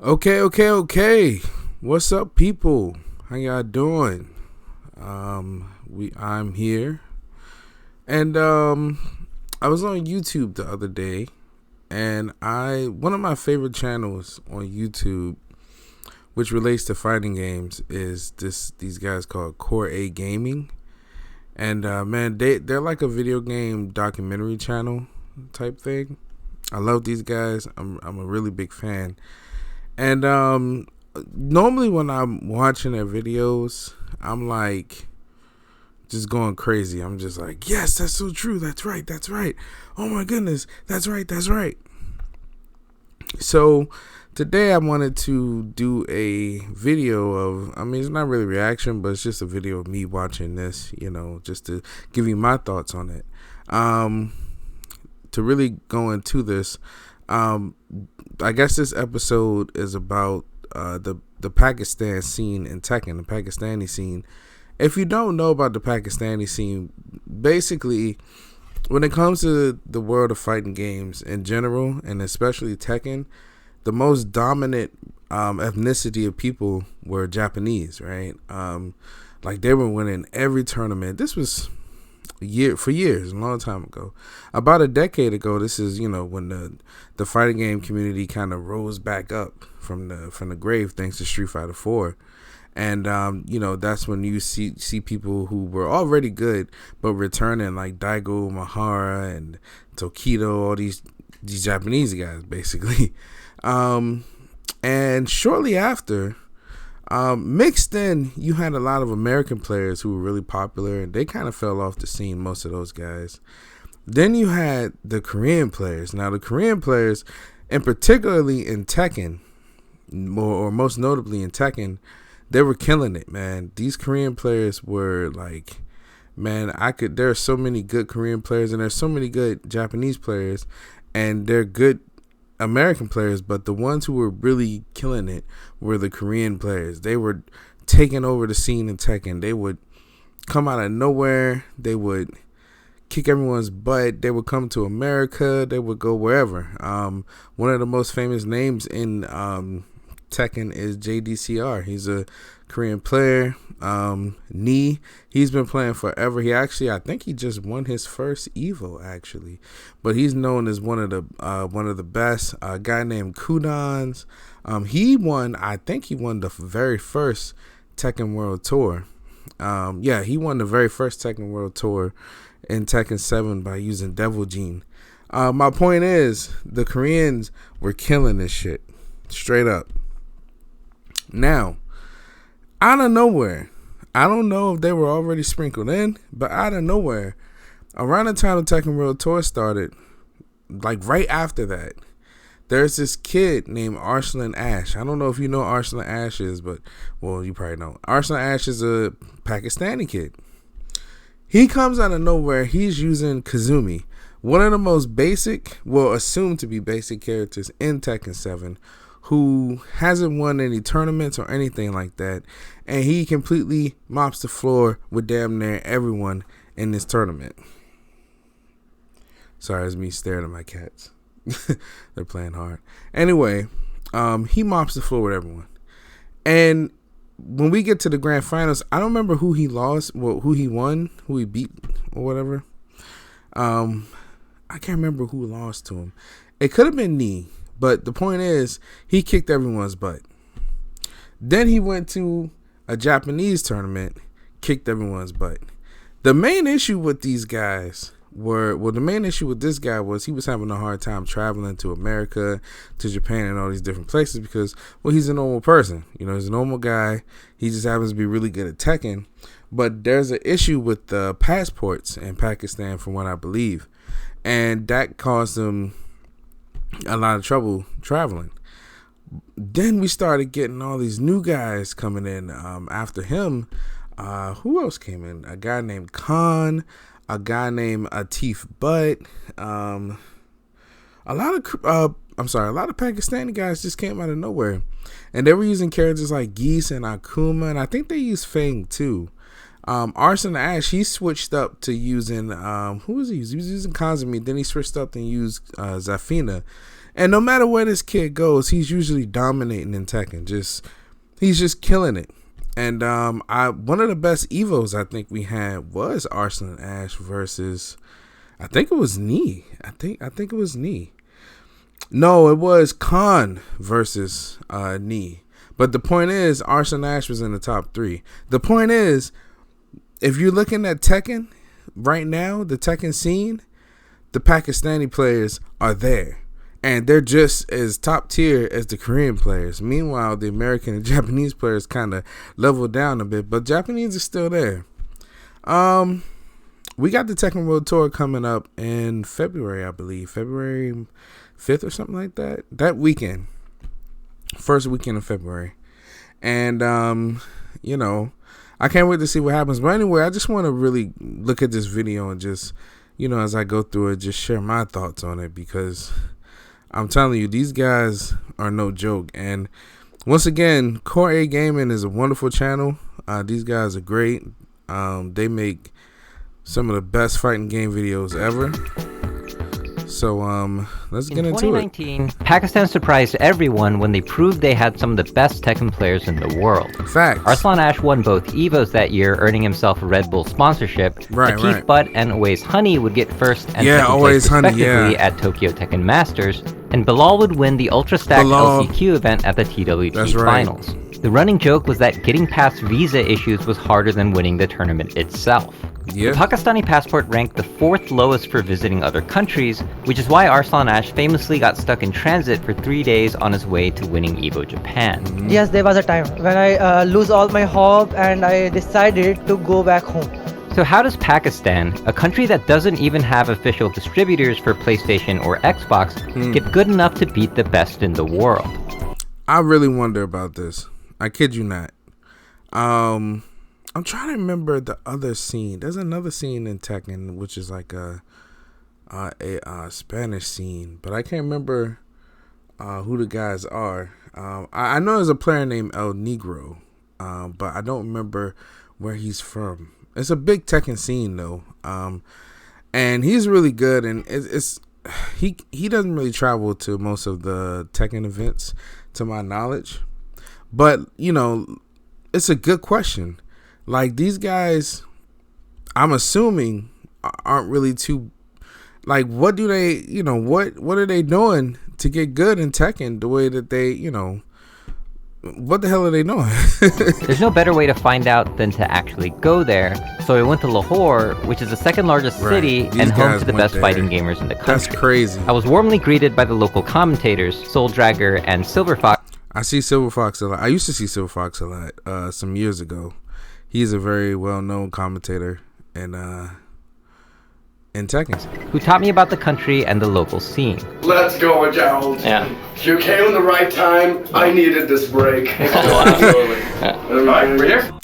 Okay. What's up, people? How y'all doing? I'm here, and I was on YouTube the other day, and I one of my favorite channels on YouTube, which relates to fighting games, is these guys called Core A Gaming, and man, they're like a video game documentary channel type thing. I love these guys. I'm a really big fan. And normally when I'm watching their videos, I'm like just going crazy. I'm just like, yes, that's so true. That's right. That's right. Oh my goodness. That's right. That's right. So today I wanted to do a video of, it's not really reaction, but it's just a video of me watching this, just to give you my thoughts on it. To really go into this, I guess this episode is about the Pakistan scene in Tekken, the Pakistani scene. If you don't know about the Pakistani scene, basically, when it comes to the world of fighting games in general, and especially Tekken, the most dominant ethnicity of people were Japanese, right? Like they were winning every tournament. This was for years, a long time ago. About a decade ago, this is when the fighting game community kind of rose back up from the grave thanks to Street Fighter 4. And that's when you see people who were already good but returning, like Daigo Mahara and Tokido, all these Japanese guys basically. And shortly after, mixed in, you had a lot of American players who were really popular, and they kind of fell off the scene, most of those guys. Then you had the Korean players. Now, the Korean players, and particularly in Tekken, or most notably in Tekken, they were killing it, man. These Korean players were like, man, there are so many good Korean players, and there's so many good Japanese players, and they're good American players, but the ones who were really killing it were the Korean players. They were taking over the scene in Tekken. They would come out of nowhere. They would kick everyone's butt. They would come to America. They would go wherever. One of the most famous names in Tekken is JDCR. He's a Korean player. Knee, he's been playing forever. I think he just won his first Evo actually, but he's known as one of the best. A guy named Kudans, he won the very first Tekken World Tour. He won the very first Tekken World Tour in Tekken 7 by using Devil Gene. My point is, the Koreans were killing this shit straight up. Now, out of nowhere, I don't know if they were already sprinkled in, but out of nowhere, around the time the Tekken World Tour started, like right after that, there's this kid named Arslan Ash. I don't know if you know Arslan Ash is, but, well, you probably know. Arslan Ash is a Pakistani kid. He comes out of nowhere. He's using Kazumi, one of the most basic, well, assumed to be basic characters in Tekken 7, who hasn't won any tournaments or anything like that, and he completely mops the floor with damn near everyone in this tournament. Sorry, it's me staring at my cats. They're playing hard. Anyway, he mops the floor with everyone. And when we get to the grand finals, I don't remember who he lost, who he won, who he beat, or whatever. I can't remember who lost to him. It could have been Knee. But the point is, he kicked everyone's butt. Then he went to a Japanese tournament, kicked everyone's butt. The main issue with these guys the main issue with this guy was he was having a hard time traveling to America, to Japan, and all these different places because, well, he's a normal person. He's a normal guy. He just happens to be really good at Tekken. But there's an issue with the passports in Pakistan, from what I believe. And that caused him a lot of trouble traveling. Then we started getting all these new guys coming in after him. Who else came in? A guy named Khan, a guy named Atif Butt. A lot of Pakistani guys just came out of nowhere, and they were using characters like Geese and Akuma, and I think they used Fang too. Arslan Ash, he switched up to using who was he using? He was using Kazumi. Then he switched up and used Zafina. And no matter where this kid goes, he's usually dominating in Tekken. He's just killing it. And one of the best Evos I think we had was Arslan Ash versus, I think it was Knee. I think it was Knee. No, it was Khan versus Knee. But the point is, Arslan Ash was in the top 3. The point is, if you're looking at Tekken right now, the Tekken scene, the Pakistani players are there. And they're just as top tier as the Korean players. Meanwhile, the American and Japanese players kind of leveled down a bit, but Japanese are still there. We got the Tekken World Tour coming up in February, I believe. February 5th or something like that. That weekend. First weekend of February. And, I can't wait to see what happens. But anyway, I just want to really look at this video and just, as I go through it, just share my thoughts on it, because I'm telling you, these guys are no joke. And once again, Core A Gaming is a wonderful channel. These guys are great. They make some of the best fighting game videos ever. So let's get into it. In 2019, Pakistan surprised everyone when they proved they had some of the best Tekken players in the world. Facts. Arslan Ash won both Evos that year, earning himself a Red Bull sponsorship. Atif Butt and Always Honey would get first and second place respectively at Tokyo Tekken Masters, and Bilal would win the Ultra Stacked LCQ event at the TWT Finals. The running joke was that getting past visa issues was harder than winning the tournament itself. Yep. The Pakistani passport ranked the 4th lowest for visiting other countries, which is why Arslan Ash famously got stuck in transit for 3 days on his way to winning EVO Japan. Yes, there was a time when I lose all my hope and I decided to go back home. So how does Pakistan, a country that doesn't even have official distributors for PlayStation or Xbox, get good enough to beat the best in the world? I really wonder about this. I kid you not. I'm trying to remember the other scene. There's another scene in Tekken, which is like a Spanish scene, but I can't remember who the guys are. I know there's a player named El Negro, but I don't remember where he's from. It's a big Tekken scene though, and he's really good. And he doesn't really travel to most of the Tekken events, to my knowledge. But it's a good question. Like, these guys, I'm assuming, aren't really too, like, what do they, what are they doing to get good in Tekken the way that they, what the hell are they doing? There's no better way to find out than to actually go there. So I went to Lahore, which is the 2nd largest city and home to the best fighting gamers in the country. That's crazy. I was warmly greeted by the local commentators, Soul Dragger and Silver Fox. I see Silver Fox a lot. I used to see Silver Fox a lot some years ago. He's a very well-known commentator in Tekken, who taught me about the country and the local scene. Let's go, Gerald. Yeah. You came in the right time. I needed this break. Oh, absolutely.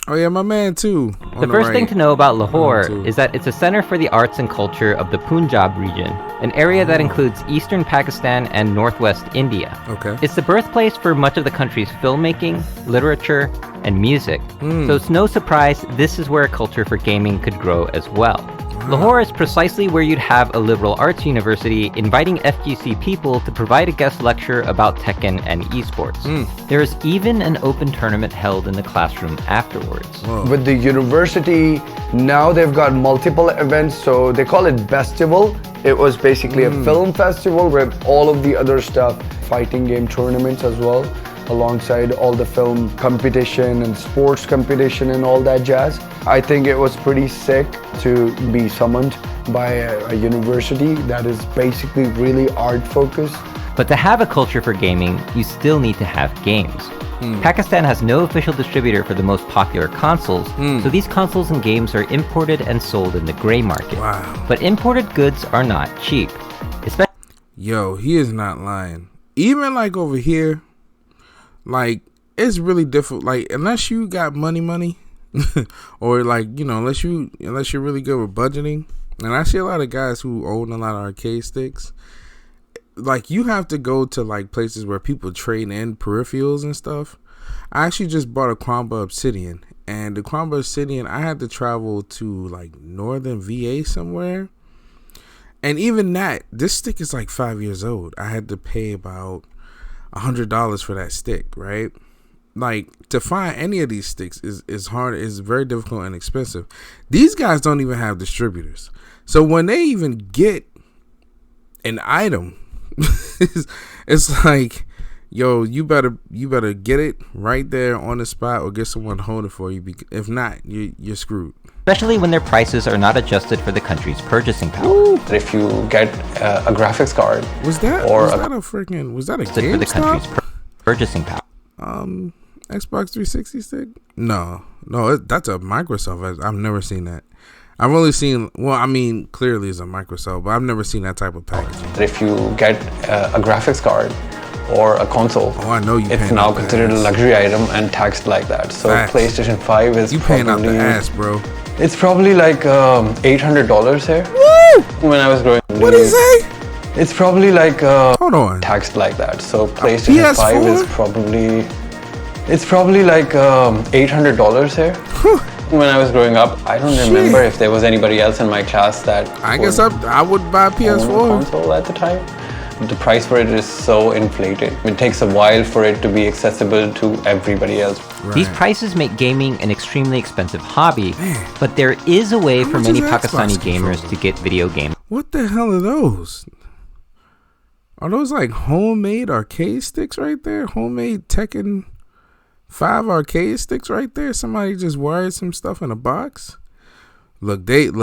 Oh yeah, my man too. The first thing to know about Lahore is that it's a center for the arts and culture of the Punjab region, an area that includes eastern Pakistan and northwest India. Okay. It's the birthplace for much of the country's filmmaking, literature, and music. So it's no surprise this is where a culture for gaming could grow as well. Lahore is precisely where you'd have a liberal arts university inviting FGC people to provide a guest lecture about Tekken and esports. There is even an open tournament held in the classroom afterwards. Whoa. With the university, now they've got multiple events, so they call it Festival. It was basically a film festival with all of the other stuff, fighting game tournaments as well, alongside all the film competition and sports competition and all that jazz. I think it was pretty sick to be summoned by a university that is basically really art focused. But to have a culture for gaming, you still need to have games. Pakistan has no official distributor for the most popular consoles, so these consoles and games are imported and sold in the gray market. Wow. But imported goods are not cheap. Yo, he is not lying. Even like over here, like, it's really difficult. Like, unless you got money, or like, unless you're really good with budgeting. And I see a lot of guys who own a lot of arcade sticks. Like, you have to go to like places where people trade in peripherals and stuff. I actually just bought a Cromba Obsidian, and the Cromba Obsidian, I had to travel to like northern VA somewhere, And even that, this stick is like 5 years old. I had to pay about $100 for that stick, right? Like, to find any of these sticks is hard, is very difficult and expensive. These guys don't even have distributors. So when they even get an item, it's like, yo, you better get it right there on the spot or get someone to hold it for you. If not, you're screwed. Especially when their prices are not adjusted for the country's purchasing power. Ooh. If you get a graphics card, was that a For the country's purchasing power. Xbox 360 stick? No, that's a Microsoft. I've never seen that. I've only seen, clearly it's a Microsoft, but I've never seen that type of packaging. if you get a graphics card or a console, I know you. it's now considered a luxury item and taxed like that. So Facts. PlayStation 5 is paying out the ass, bro. It's probably like $800 here. Woo! When I was growing up. What did he say? It's probably like hold on. taxed like that. So PlayStation 5 PS4? is probably. It's probably like $800 here. When I was growing up, I don't remember if there was anybody else in my class that. I guess I would buy owned a PS4. console at the time. The price for it is so inflated. It takes a while for it to be accessible to everybody else. Right. These prices make gaming an extremely expensive hobby, but there is a way How for much many is an Pakistani Xbox gamers controller? to get video games What the hell are those? Are those like homemade arcade sticks right there? Homemade Tekken 5 arcade sticks right there? Somebody just wired some stuff in a box? Look at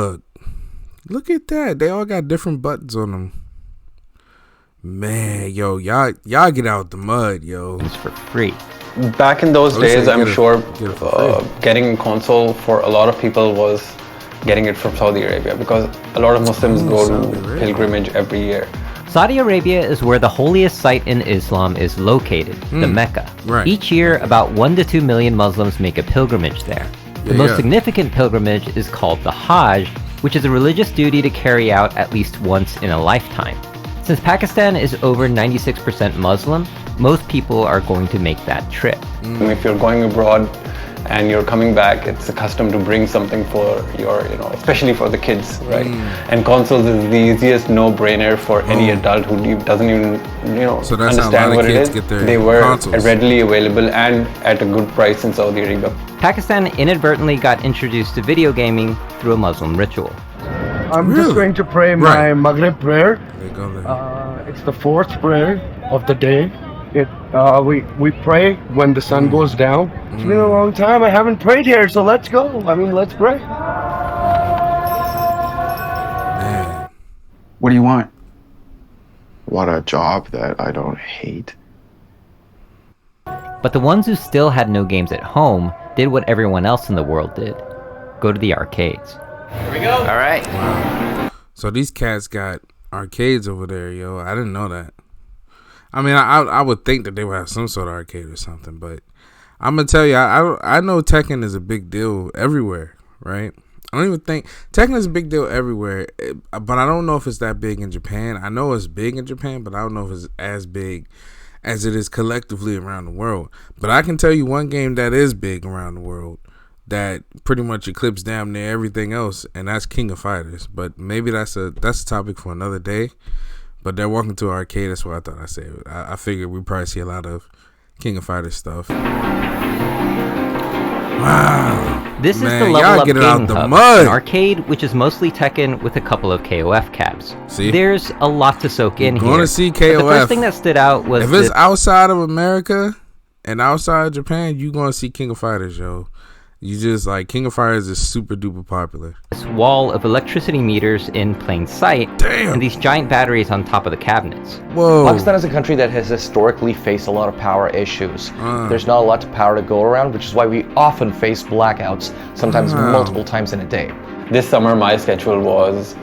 that. They all got different buttons on them. Man, yo, y'all get out the mud, yo. for free. Back in those days, I'm sure get it for free. getting a console for a lot of people was getting it from Saudi Arabia, because a lot of Muslims go Saudi to Arabia. pilgrimage every year. Saudi Arabia is where the holiest site in Islam is located, the Mecca. Right. Each year, about 1 to 2 million Muslims make a pilgrimage there. The most significant pilgrimage is called the Hajj, which is a religious duty to carry out at least once in a lifetime. Since Pakistan is over 96% Muslim, most people are going to make that trip. If you're going abroad and you're coming back, it's a custom to bring something for your, especially for the kids, right? And consoles is the easiest no-brainer for any adult who doesn't even, So that's how a lot understand of what it kids is. get their They were consoles. readily available and at a good price in Saudi Arabia. Pakistan inadvertently got introduced to video gaming through a Muslim ritual. I'm Really? just going to pray Right. my Maghrib prayer. They go there. It's the fourth prayer of the day. We pray when the sun goes down. It's been a long time. I haven't prayed here, so let's go. Let's pray. Man. What do you want? Want a job that I don't hate. But the ones who still had no games at home did what everyone else in the world did. Go to the arcades. All right. So these cats got arcades over there, yo. I didn't know that. I mean, I would think that they would have some sort of arcade or something, but I'm gonna tell you, I know Tekken is a big deal everywhere, right? I don't even think Tekken is a big deal everywhere, but I don't know if it's that big in Japan. I know it's big in Japan, but I don't know if it's as big as it is collectively around the world. But I can tell you one game that is big around the world that pretty much eclipsed damn near everything else, and that's King of Fighters. But maybe that's a topic for another day. But they're walking to an arcade. That's what I thought I said. I figured we'd probably see a lot of King of Fighters stuff. Wow. This Man, is the y'all level up get it out gaming the hub, mud. an arcade which is mostly Tekken with a couple of KOF caps. See? There's a lot to soak in You're here. gonna see But the KOF. first thing that stood out was If it's that outside of America and outside of Japan, you gonna see King of Fighters, yo. You just like King of Fighters is super duper popular. this wall of electricity meters in plain sight, Damn. and these giant batteries on top of the cabinets. Whoa. Pakistan is a country that has historically faced a lot of power issues. There's not a lot of power to go around, which is why we often face blackouts, sometimes multiple times in a day. This summer, my schedule was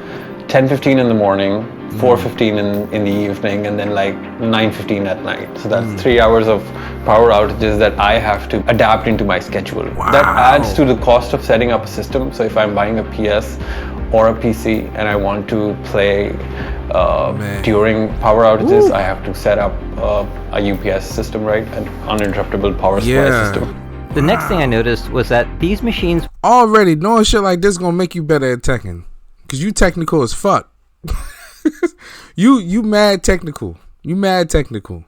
10:15 in the morning, 4:15 in the evening, and then like 9:15 at night. So that's 3 hours of power outages that I have to adapt into my schedule. That adds to the cost of setting up a system. So if I'm buying a PS or a PC and I want to play during power outages, I have to set up a UPS system, right? An uninterruptible power supply system. The next thing I noticed was that these machines Already knowing shit like this gonna make you better at Tekken. Cause you technical as fuck. You mad technical. You mad technical.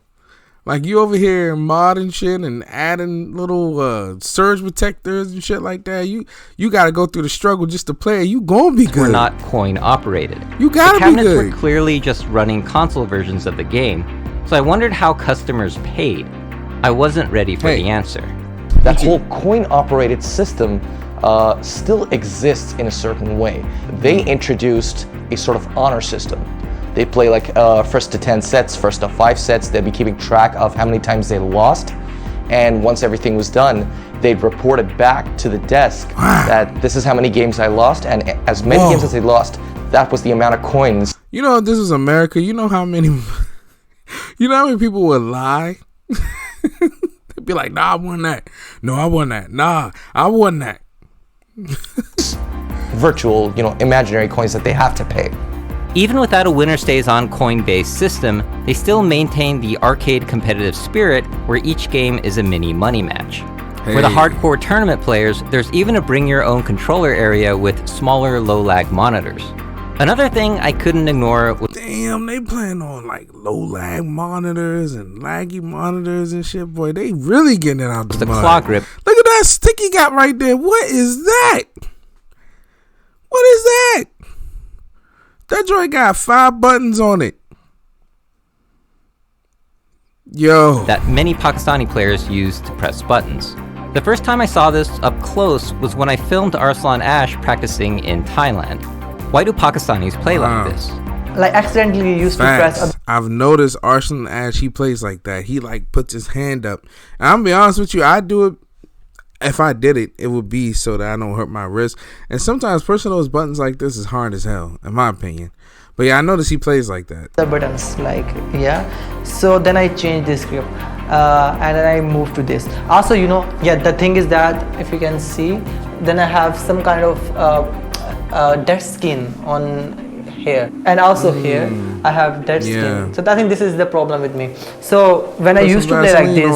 Like you over here modding shit and adding little surge protectors and shit like that. You got to go through the struggle just to play. You gonna be good. We're not coin operated. You gotta be good. The cabinets were clearly just running console versions of the game, so I wondered how customers paid. I wasn't ready for the answer. That whole coin operated system still exists in a certain way. They introduced a sort of honor system. They play like first to 10 sets, first to 5 sets. They'd be keeping track of how many times they lost. And once everything was done, they'd report it back to the desk that this is how many games I lost. And as many games as they lost, that was the amount of coins. You know, if this is America, you know how many people would lie? They'd be like, nah, I won that. No, I won that. Nah, I won that. Virtual, imaginary coins that they have to pay. Even without a winner stays on coin-based system, they still maintain the arcade competitive spirit where each game is a mini money match. For the hardcore tournament players, there's even a bring your own controller area with smaller low lag monitors. Another thing I couldn't ignore was damn, they playing on like low lag monitors and laggy monitors and shit, boy. They really getting it out the mud. Claw grip. Look at that stick he got right there. What is that? What is that? That joint got 5 buttons on it. Yo. That many Pakistani players use to press buttons. The first time I saw this up close was when I filmed Arslan Ash practicing in Thailand. Why do Pakistanis play like this? Like accidentally used to press. I've noticed Arslan Ash, he plays like that. He like puts his hand up. And I'm gonna be honest with you, I do it. If I did it, it would be so that I don't hurt my wrist. And sometimes pressing those buttons like this is hard as hell, in my opinion. But yeah, I notice he plays like that. The buttons, So then I changed this script, and then I moved to this. Also, the thing is that if you can see, then I have some kind of dead skin on here, and also here I have dead skin. So I think this is the problem with me. So when I used to play like this,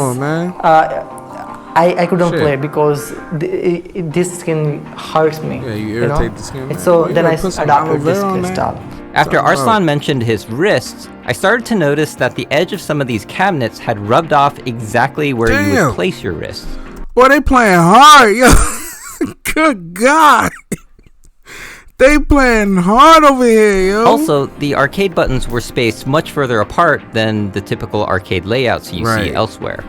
I couldn't play because this skin hurts me. Yeah, you irritate the skin. So then I adopted this crystal. After Arslan mentioned his wrists, I started to notice that the edge of some of these cabinets had rubbed off exactly where you would place your wrists. Boy, they playing hard, yo. Good God. They playing hard over here, yo. Also, the arcade buttons were spaced much further apart than the typical arcade layouts you see elsewhere.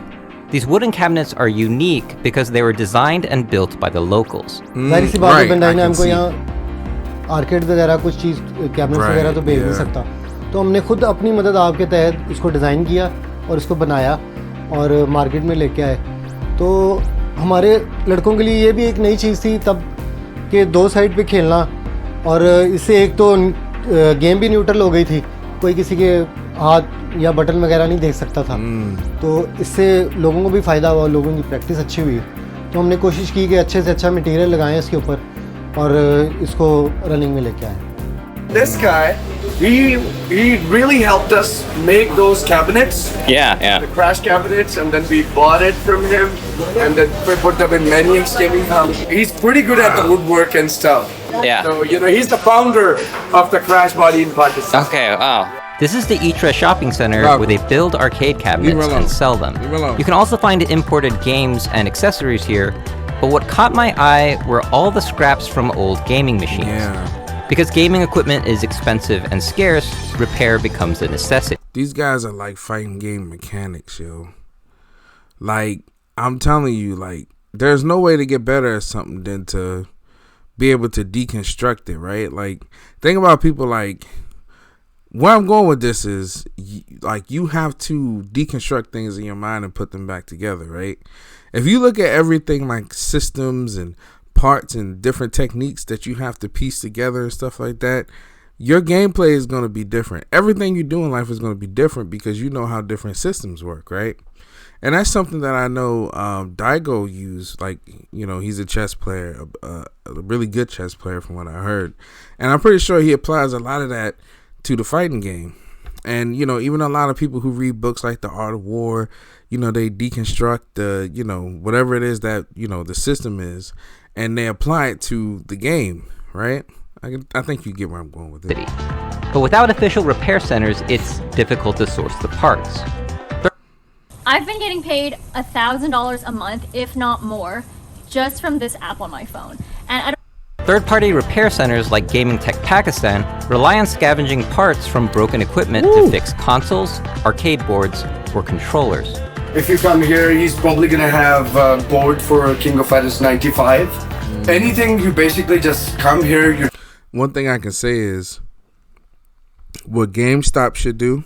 These wooden cabinets are unique because they were designed and built by the locals. Arcade वगैरह कुछ चीज़ cabinets वगैरह तो भेज नहीं सकता, तो हमने खुद अपनी मदद आपके तहत इसको डिज़ाइन किया और इसको बनाया और मार्केट में लेके आए। तो हमारे लड़कों के लिए ये भी एक नई चीज़ थी तब कि 2 साइड पे खेलना, और इससे एक तो गेम भी न्यूट्रल हो गई थी, कोई किसी के हाथ या बटन वगैरह नहीं देख सकता था। तो इससे लोगों को भी फ़ायदा हुआ, लोगों की प्रैक्टिस अच्छी हुई। तो हमने कोशिश की कि अच्छे से अच्छा मटेरियल लगाएं इसके ऊपर और इसको रनिंग में लेके आए। This guy, he really helped us make those cabinets. Yeah. The crash cabinets, and then we bought it from him, and then we put them in Manion's gaming house. He's pretty good at the woodwork and stuff. Yeah. So he's the founder of the Crash Body in Pakistan. Okay. Wow. This is the Itra shopping center where they build arcade cabinets and sell them. You can also find imported games and accessories here, but what caught my eye were all the scraps from old gaming machines. Because gaming equipment is expensive and scarce, repair becomes a necessity. These guys are like fighting game mechanics, yo. Like, I'm telling you, like, there's no way to get better at something than to be able to deconstruct it, right? Like, think about people like, where I'm going with this is, like, you have to deconstruct things in your mind and put them back together, right? If you look at everything like systems and parts and different techniques that you have to piece together and stuff like that, your gameplay is going to be different. Everything you do in life is going to be different because you know how different systems work, right? And that's something that I know Daigo used. Like, he's a chess player, a really good chess player from what I heard. And I'm pretty sure he applies a lot of that to the fighting game. And, even a lot of people who read books like The Art of War, they deconstruct the, whatever it is that, the system is, and they apply it to the game, right? I think you get where I'm going with it. But without official repair centers, it's difficult to source the parts. I've been getting paid $1,000 a month, if not more, just from this app on my phone. And I don't. Third-party repair centers like Gaming Tech Pakistan rely on scavenging parts from broken equipment to fix consoles, arcade boards, or controllers. If you come here, he's probably gonna have a board for King of Fighters 95. Anything, you basically just come here. One thing I can say is what GameStop should do,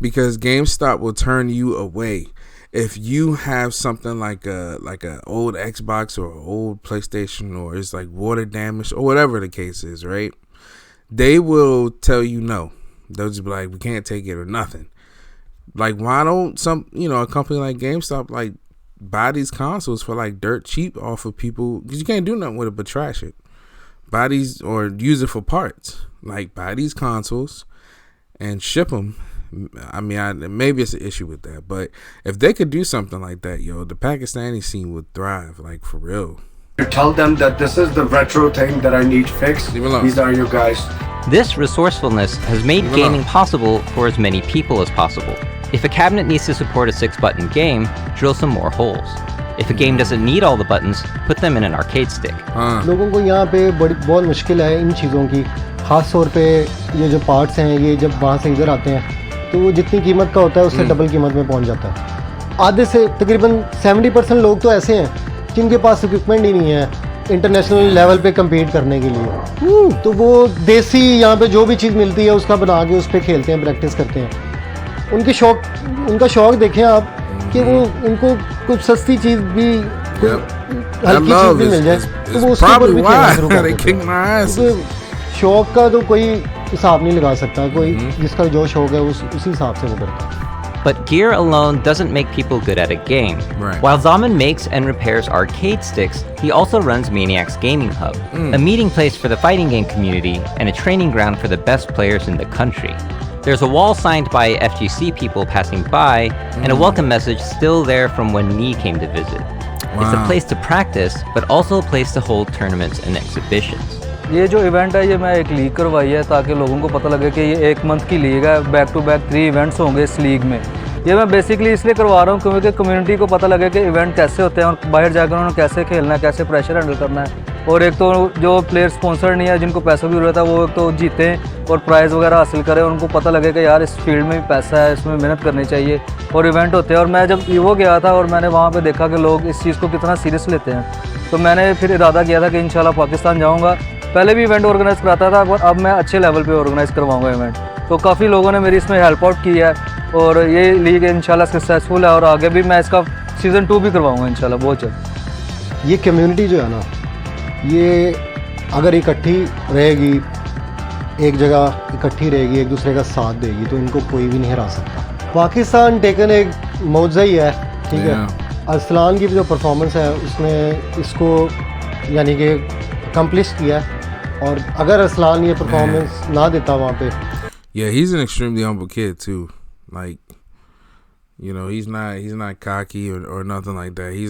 because GameStop will turn you away if you have something like a old Xbox or old PlayStation, or it's like water damaged or whatever the case is, right? They will tell you no. They'll just be like, we can't take it or nothing. Like, why don't a company like GameStop like buy these consoles for like dirt cheap off of people, because you can't do nothing with it but trash it. Buy these or use it for parts. Like, buy these consoles and ship them. I mean, maybe it's an issue with that, but if they could do something like that, the Pakistani scene would thrive, like, for real. You tell them that this is the retro thing that I need fixed. These are your guys. This resourcefulness has made gaming possible for as many people as possible. If a cabinet needs to support a 6-button game, drill some more holes. If a game doesn't need all the buttons, put them in an arcade stick. लोगों को यहाँ पे बहुत मुश्किल है इन चीज़ों की, खास तौर पे ये जो पार्ट्स हैं, ये जब वहाँ से इधर आते हैं तो वो जितनी कीमत का होता है उससे डबल कीमत में पहुँच जाता है। आधे से तकरीबन 70% लोग तो ऐसे हैं जिनके पास इक्विपमेंट ही नहीं है इंटरनेशनल लेवल पे कम्पीट करने के लिए, तो वो देसी यहाँ पे जो भी चीज़ मिलती है उसका बना के उस पर खेलते हैं, प्रैक्टिस करते हैं। उनका शौक देखें आप कि वो उनको कुछ सस्ती चीज़ भी हल्की चीज़ भी मिल जाए तो वो उसके ऊपर भी खेलना शुरू कर देते हैं। शौक का तो कोई हिसाब नहीं लगा सकता, कोई जिसका जो शौक है उसी हिसाब से वो करता है। But gear alone doesn't make people good at a game. Right. While Zaman makes and repairs arcade sticks, he also runs Maniac's Gaming Hub, a meeting place for the fighting game community and a training ground for the best players in the country. There's a wall signed by FGC people passing by, and a welcome message still there from when Nee came to visit. It's a place to practice, but also a place to hold tournaments and exhibitions. ये जो event है ये मैं एक league करवाई है ताकि लोगों को पता लगे कि ये 1 मंथ की लीग है, बैक टू बैक 3 इवेंट्स होंगे इस लीग में। ये मैं बेसिकली इसलिए करवा रहा हूँ क्योंकि कम्युनिटी को पता लगे कि इवेंट कैसे होते हैं और बाहर जाकर उन्होंने कैसे खेलना है, कैसे प्रेशर हैंडल करना है। और एक तो जो प्लेयर स्पॉन्सर नहीं है, जिनको पैसों की ज़रूरत है, वो एक तो जीतें और प्राइज़ वगैरह हासिल करें, उनको पता लगे कि यार इस फील्ड में भी पैसा है, इसमें मेहनत करनी चाहिए और इवेंट होते हैं। और मैं जब ईवो गया था और मैंने वहाँ पर देखा कि लोग इस चीज़ को कितना सीरियस लेते हैं, तो मैंने फिर इरादा किया था कि इंशाल्लाह पाकिस्तान जाऊँगा। पहले भी इवेंट ऑर्गेनाइज़ कराता था, पर अब मैं अच्छे लेवल पे ऑर्गेनाइज़ करवाऊंगा इवेंट। तो काफ़ी लोगों ने मेरी इसमें हेल्प आउट की है और ये लीग इंशाल्लाह सक्सेसफुल है और आगे भी मैं इसका सीज़न 2 भी करवाऊंगा इंशाल्लाह बहुत जल्द। ये कम्युनिटी जो है ना, ये अगर इकट्ठी रहेगी, एक जगह इकट्ठी रहेगी, एक दूसरे का साथ देगी, तो इनको कोई भी नहीं हरा सकता। पाकिस्तान टेकन एक मौजा ही है, ठीक है। अरसलान की जो परफॉर्मेंस है उसने इसको यानी कि अकम्प्लिश किया, और अगर अरसलान ये परफॉर्मेंस ना देता वहाँ पे। Yeah, he's an extremely humble kid too. Like, he's not cocky or nothing like that. He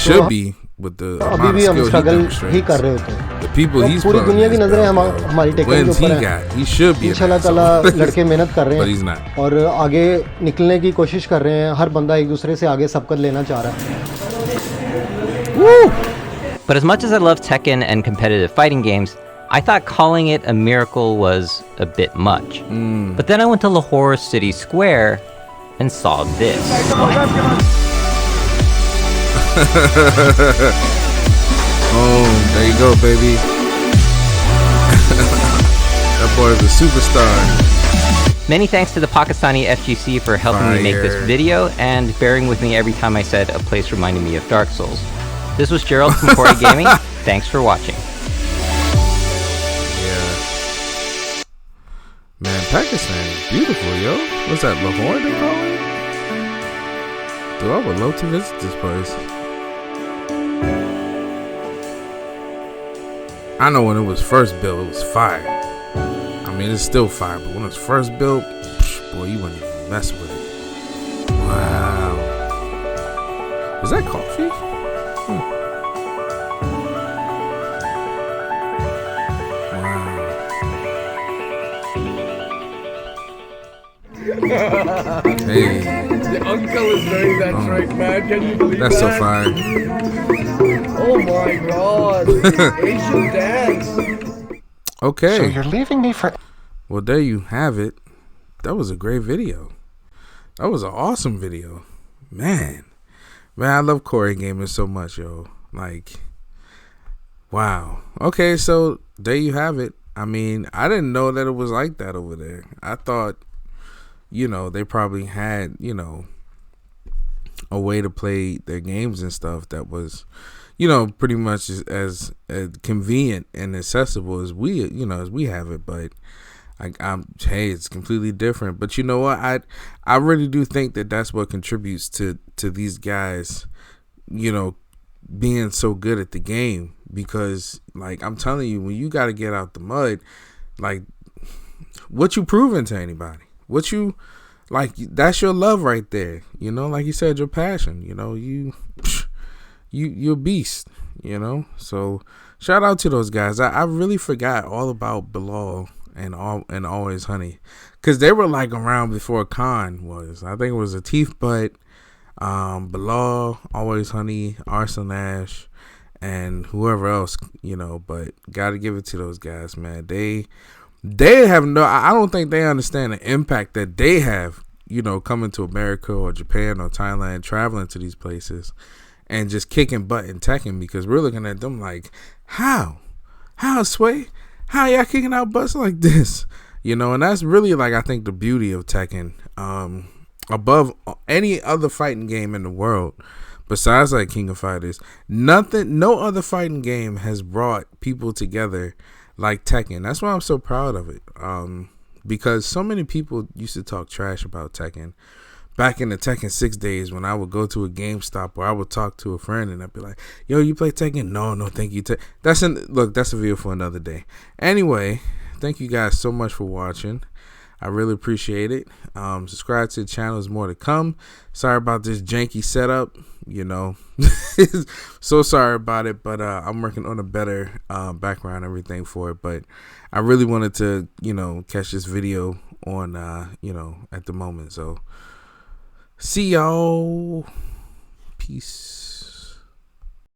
should be with the अभी भी हम स्ट्रगल ही कर रहे होते हैं। The people he's पूरी दुनिया की नजरें हमारी टेकन के ऊपर है। He should be. इंशाल्लाह ताला लड़के मेहनत कर रहे हैं, but he's not. और आगे निकलने की कोशिश कर रहे हैं। हर बंदा एक दूसरे से आगे सबकत लेना चाह रहा है। Woo! But as much as I love Tekken and competitive fighting games, I thought calling it a miracle was a bit much. But then I went to Lahore City Square and saw this. Oh, there you go, baby. That boy is a superstar. Many thanks to the Pakistani FGC for helping me make this video and bearing with me every time I said a place reminded me of Dark Souls. This was Gerald from Corey Gaming. Thanks for watching. Man, Pakistan is beautiful, yo. What's that, Lahore they call it? Dude, I would love to visit this place. I know when it was first built, it was fire. I mean, it's still fire, but when it was first built, boy, you wouldn't even mess with it. Wow. Is that coffee? Hey. The uncle is wearing that trick, man. Can you believe That's that? so fire. Oh my god. Asian dance. Okay. So you're leaving me for... Well, there you have it. That was a great video. That was an awesome video. Man, I love Corey gaming so much, yo. Like, wow. Okay, so there you have it. I mean, I didn't know that it was like that over there. I thought, they probably had, a way to play their games and stuff that was, pretty much as convenient and accessible as we have it. But hey, it's completely different. But you know what? I really do think that that's what contributes to these guys, being so good at the game. Because, like, I'm telling you, when you got to get out the mud, like, what you proving to anybody? What you, like, that's your love right there. Like you said, your passion. You're a beast. So shout out to those guys. I really forgot all about Bilal and Always Honey, because they were like around before Khan was. I think it was Atif Butt, Bilal, Always Honey, Arsenal Nash, and whoever else, but gotta give it to those guys, man. They have I don't think they understand the impact that they have, coming to America or Japan or Thailand, traveling to these places and just kicking butt in Tekken, because we're looking at them like, how Sway? How y'all kicking out butts like this? And that's really, like, I think the beauty of Tekken, above any other fighting game in the world, besides like King of Fighters. No other fighting game has brought people together like Tekken. That's why I'm so proud of it. Because so many people used to talk trash about Tekken back in the Tekken 6 days, when I would go to a GameStop or I would talk to a friend and I'd be like, yo, you play Tekken? No, thank you. That's a video for another day. Anyway, thank you guys so much for watching. I really appreciate it. Subscribe to the channel. There's more to come. Sorry about this janky setup. So sorry about it, but I'm working on a better background and everything for it. But I really wanted to, catch this video on, at the moment. So see y'all. Peace.